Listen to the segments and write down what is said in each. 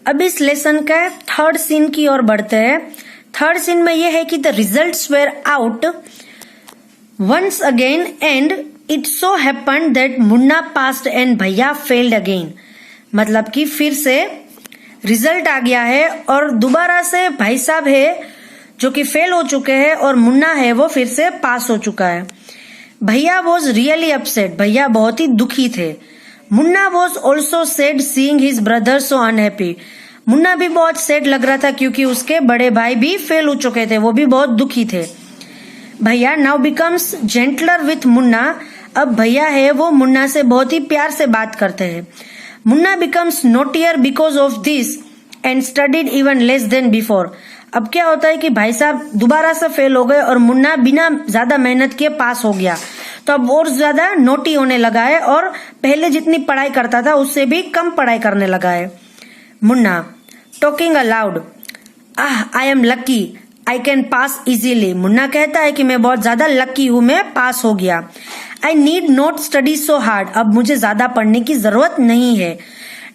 अब इस लेसन का थर्ड सीन की ओर बढ़ते हैं। थर्ड सीन में यह है कि the results were out once again and it so happened that Munna passed and भैया फेल्ड अगेन। मतलब कि फिर से रिजल्ट आ गया है और दोबारा से भाई साहब है जो कि फेल हो चुके हैं और मुन्ना है वो फिर से पास हो चुका है। भैया वॉज रियली अपसेट, भैया बहुत ही दुखी थे। Munna was also sad seeing his brother so unhappy, Munna भी बहुत सैड लग रहा था क्योंकि उसके बड़े भाई भी फेल हो चुके थे, वो भी बहुत दुखी थे। भैया now becomes gentler with Munna, अब भैया है वो मुन्ना से बहुत ही प्यार से बात करते हैं। Munna becomes naughtier because of this and studied even less than before. अब क्या होता है कि भाई साहब दोबारा से फेल हो गए और मुन्ना बिना ज्यादा मेहनत किए पास हो गया, तो अब और ज्यादा नोटी होने लगा है और पहले जितनी पढ़ाई करता था उससे भी कम पढ़ाई करने लगा है। Munna talking allowed, I am lucky I can pass easily. Munna कहता है कि मैं बहुत ज्यादा लकी हूं, मैं पास हो गया। I need not study so hard, अब मुझे ज्यादा पढ़ने की जरूरत नहीं है।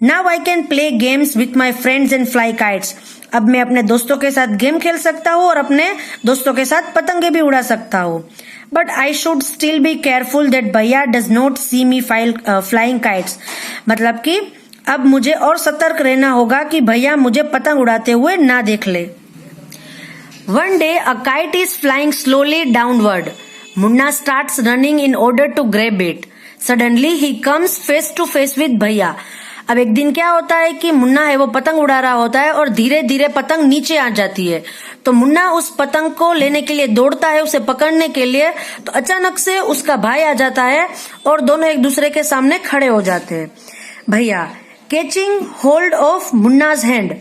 Now I can play games with my friends and fly kites, अब मैं अपने दोस्तों के साथ गेम खेल सकता हूँ और अपने दोस्तों के साथ पतंगे भी उड़ा सकता हूँ। But I should still be careful that भैया does not see me flying kites, मतलब कि अब मुझे और सतर्क रहना होगा कि भैया मुझे पतंग उड़ाते हुए ना देख ले। One day a kite is flying slowly downward, Munna starts running in order to grab it, suddenly he comes face to face with भैया। अब एक दिन क्या होता है कि मुन्ना है वो पतंग उड़ा रहा होता है और धीरे धीरे पतंग नीचे आ जाती है, तो मुन्ना उस पतंग को लेने के लिए दौड़ता है उसे पकड़ने के लिए, तो अचानक से उसका भाई आ जाता है और दोनों एक दूसरे के सामने खड़े हो जाते हैं। भैया catching hold of Munna's hand,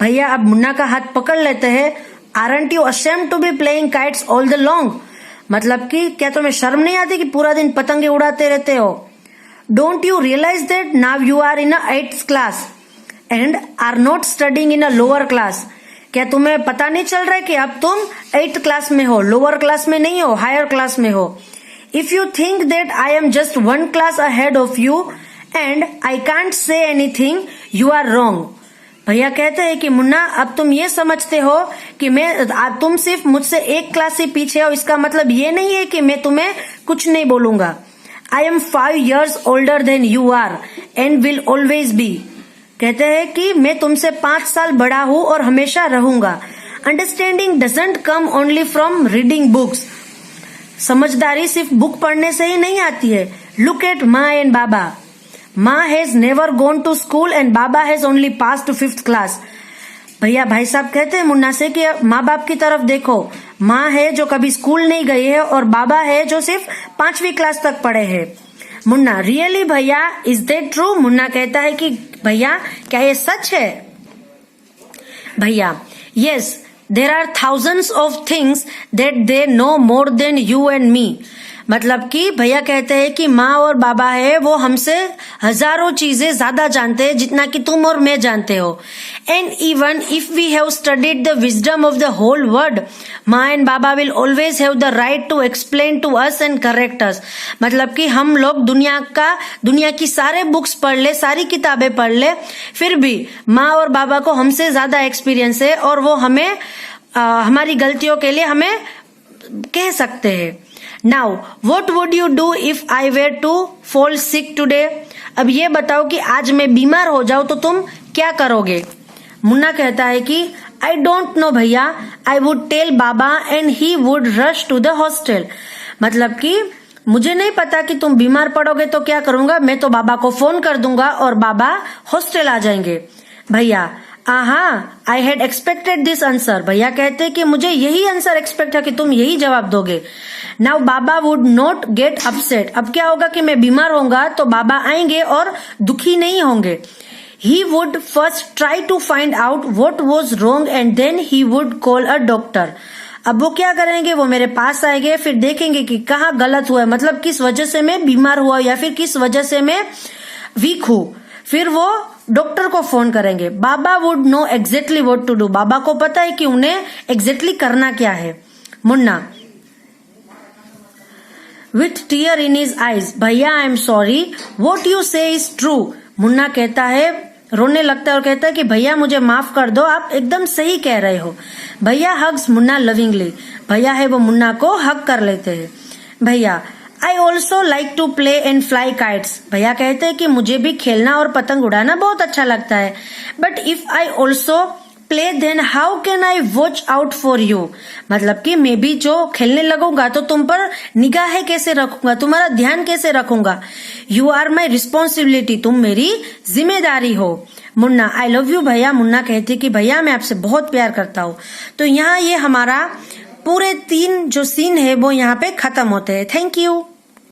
भैया अब मुन्ना का हाथ पकड़ लेते हैं। Aren't you ashamed to be playing kites all the long, मतलब कि क्या तुम्हें शर्म नहीं आती कि पूरा दिन पतंगे उड़ाते रहते हो। Don't you realize that now you are in a 8th class and are not studying in a lower class? क्या तुम्हें पता नहीं चल रहा है कि अब तुम 8th क्लास में हो, लोअर क्लास में नहीं हो, हायर क्लास में हो। If you think that I am just 1 class ahead of you and I can't say anything, you are wrong. भैया कहते हैं कि मुन्ना अब तुम ये समझते हो कि तुम सिर्फ मुझसे 1 क्लास ही पीछे हो, इसका मतलब ये नहीं है कि मैं तुम्हें कुछ नहीं बोलूंगा। I am 5 years older than you are and will always be. कहते हैं कि मैं तुमसे 5 साल बड़ा हूँ और हमेशा रहूंगा। Understanding doesn't come only from reading books. समझदारी सिर्फ बुक पढ़ने से ही नहीं आती है। Look at माँ and बाबा. माँ has never gone to school and Baba has only passed to 5th class. भैया भाई साहब कहते हैं मुन्ना से कि माँ बाप की तरफ देखो, माँ है जो कभी स्कूल नहीं गई है और बाबा है जो सिर्फ 5वीं क्लास तक पढ़े हैं। मुन्ना रियली भैया इज दैट ट्रू, मुन्ना कहता है कि भैया क्या ये सच है। भैया yes there are thousands of things that they know more than you and me, मतलब कि भैया कहते हैं कि माँ और बाबा है वो हमसे हजारों चीजें ज्यादा जानते हैं जितना कि तुम और मैं जानते हो। And even if we have studied the wisdom of the whole world, माँ एंड बाबा will always have the right to explain to us and correct us, मतलब कि हम लोग दुनिया की सारे बुक्स पढ़ ले, सारी किताबें पढ़ ले, फिर भी माँ और बाबा को हमसे ज्यादा एक्सपीरियंस है और वो हमें हमारी गलतियों के लिए हमें कह सकते हैं। Now, what would you do if I were to fall sick today? अब ये बताओ कि आज मैं बीमार हो जाऊं तो तुम क्या करोगे। मुन्ना कहता है कि I don't know भैया, I would tell Baba and he would rush to the hostel, मतलब कि मुझे नहीं पता कि तुम बीमार पड़ोगे तो क्या करूंगा, मैं तो बाबा को फोन कर दूंगा और बाबा हॉस्टल आ जाएंगे। भैया I had expected this answer, भैया कहते कि मुझे यही आंसर एक्सपेक्ट है कि तुम यही जवाब दोगे। Now Baba would not get upset, अब क्या होगा कि मैं बीमार होऊंगा तो बाबा आएंगे और दुखी नहीं होंगे। He would first try to find out what was wrong and then he would call a doctor, अब वो क्या करेंगे, वो मेरे पास आएंगे, फिर देखेंगे कि कहाँ गलत हुआ है, मतलब किस वजह से मैं बीमार हुआ या फिर किस वजह से मैं वीक हूँ, फिर वो डॉक्टर को फोन करेंगे। बाबा would know exactly what to do, बाबा को पता है कि उन्हें एग्जैक्टली करना क्या है। Munna with tear in his eyes, भैया I am sorry, what you say is true, Munna कहता है रोने लगता है और कहता है कि भैया मुझे माफ कर दो, आप एकदम सही कह रहे हो। भैया हग्स मुन्ना लविंगली, भैया है वो मुन्ना को हग कर लेते हैं। भैया I also like to play and fly kites, भैया कहते हैं कि मुझे भी खेलना और पतंग उड़ाना बहुत अच्छा लगता है। But if I also play then how can I watch out for you, मतलब कि मैं भी जो खेलने लगूंगा तो तुम पर निगाहें कैसे रखूंगा, तुम्हारा ध्यान कैसे रखूंगा। यू आर माई रिस्पॉन्सिबिलिटी, तुम मेरी जिम्मेदारी हो। मुन्ना आई लव यू भैया, मुन्ना कहती कि भैया मैं आपसे बहुत प्यार करता हूँ। तो यहाँ ये हमारा पूरे 3 जो सीन है वो यहाँ पे खत्म होते हैं। Thank you.